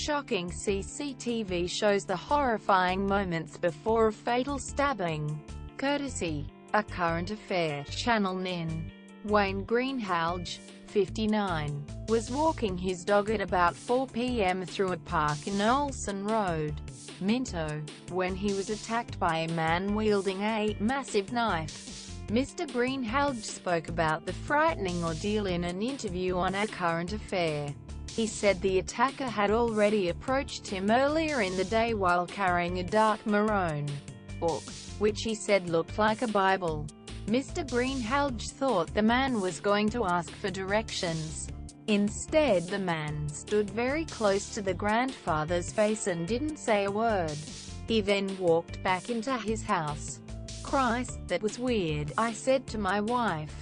shocking CCTV shows the horrifying moments before a fatal stabbing. Courtesy, A Current Affair, Channel NineWayne Greenhalgh, 59, was walking his dog at about 4 p.m. through a park in Ohflsen Road, Minto, when he was attacked by a man wielding a massive knife. Mr. Greenhalgh spoke about the frightening ordeal in an interview on A Current Affair. He said the attacker had already approached him earlier in the day while carrying a dark maroon book, which he said looked like a Bible. Mr. Greenhalgh thought the man was going to ask for directions. Instead, the man stood very close to the grandfather's face and didn't say a word. He then walked back into his house. "Christ, that was weird," I said to my wife.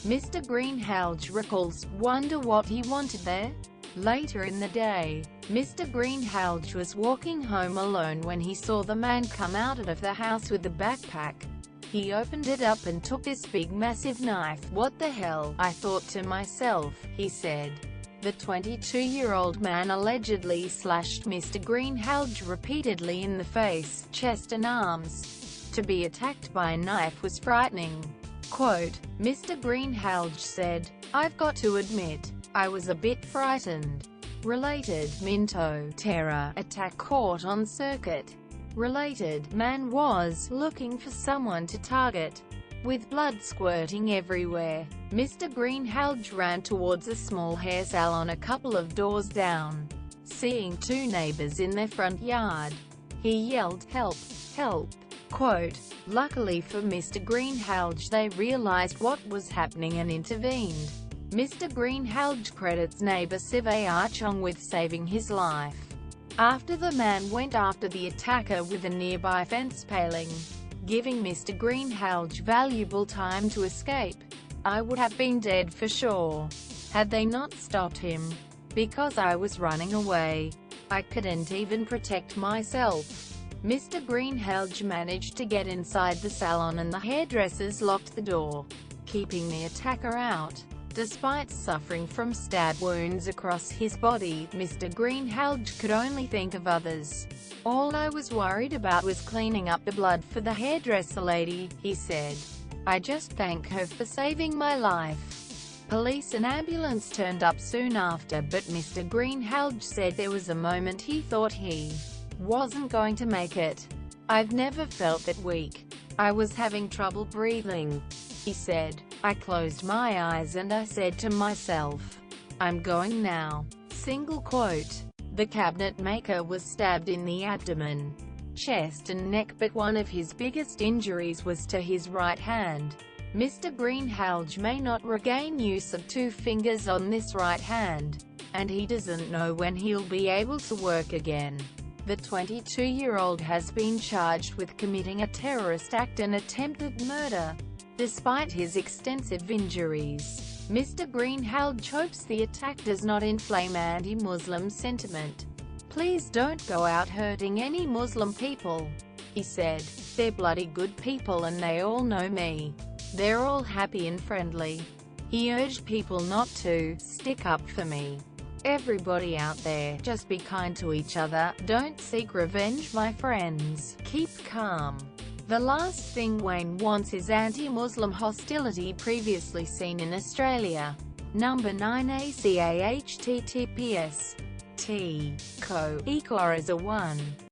Mr. Greenhalgh recalls. Wonder what he wanted there? Later in the day, Mr. Greenhalgh was walking home alone when he saw the man come out of the house with a backpack. He opened it up and took this big massive knife. "What the hell?" I thought to myself, he said. The 22-year-old man allegedly slashed Mr. Greenhalgh repeatedly in the face, chest and arms. To be attacked by a knife was frightening. Quote, Mr. Greenhalgh said, "I've got to admit, I was a bit frightened." Related, Minto, terror, attack caught on circuit. Related, man was looking for someone to target. With blood squirting everywhere, Mr. Greenhalgh ran towards a small hair salon a couple of doors down. Seeing two neighbors in their front yard, he yelled, "Help! Help!" Quote, luckily for Mr. Greenhalgh, they realized what was happening and intervened. Mr. Greenhalgh credits neighbor Sive Archong with saving his life. After the man went after the attacker with a nearby fence paling, giving Mr. Greenhalgh valuable time to escape. "I would have been dead for sure, had they not stopped him. Because I was running away. I couldn't even protect myself." Mr. Greenhalgh managed to get inside the salon and the hairdressers locked the door, keeping the attacker out. Despite suffering from stab wounds across his body, Mr. Greenhalgh could only think of others. "All I was worried about was cleaning up the blood for the hairdresser lady," he said. "I just thank her for saving my life." Police and ambulance turned up soon after, but Mr. Greenhalgh said there was a moment he thought he wasn't going to make it. "I've never felt that weak. I was having trouble breathing," he said. "I closed my eyes and I said to myself, I'm going now." Single quote. The cabinet maker was stabbed in the abdomen, chest and neck, but one of his biggest injuries was to his right hand. Mr. Greenhalgh may not regain use of two fingers on this right hand, and he doesn't know when he'll be able to work again. The 22-year-old has been charged with committing a terrorist act and attempted murder. Despite his extensive injuries, Mr. Greenhalgh hopes the attack does not inflame anti-Muslim sentiment. "Please don't go out hurting any Muslim people," he said. "They're bloody good people and they all know me. They're all happy and friendly." He urged people not to stick up for me. "Everybody out there, just be kind to each other, don't seek revenge my friends, keep calm." The last thing Wayne wants is anti-Muslim hostility previously seen in Australia. Number 9 ACA https://t:// co. as a 1.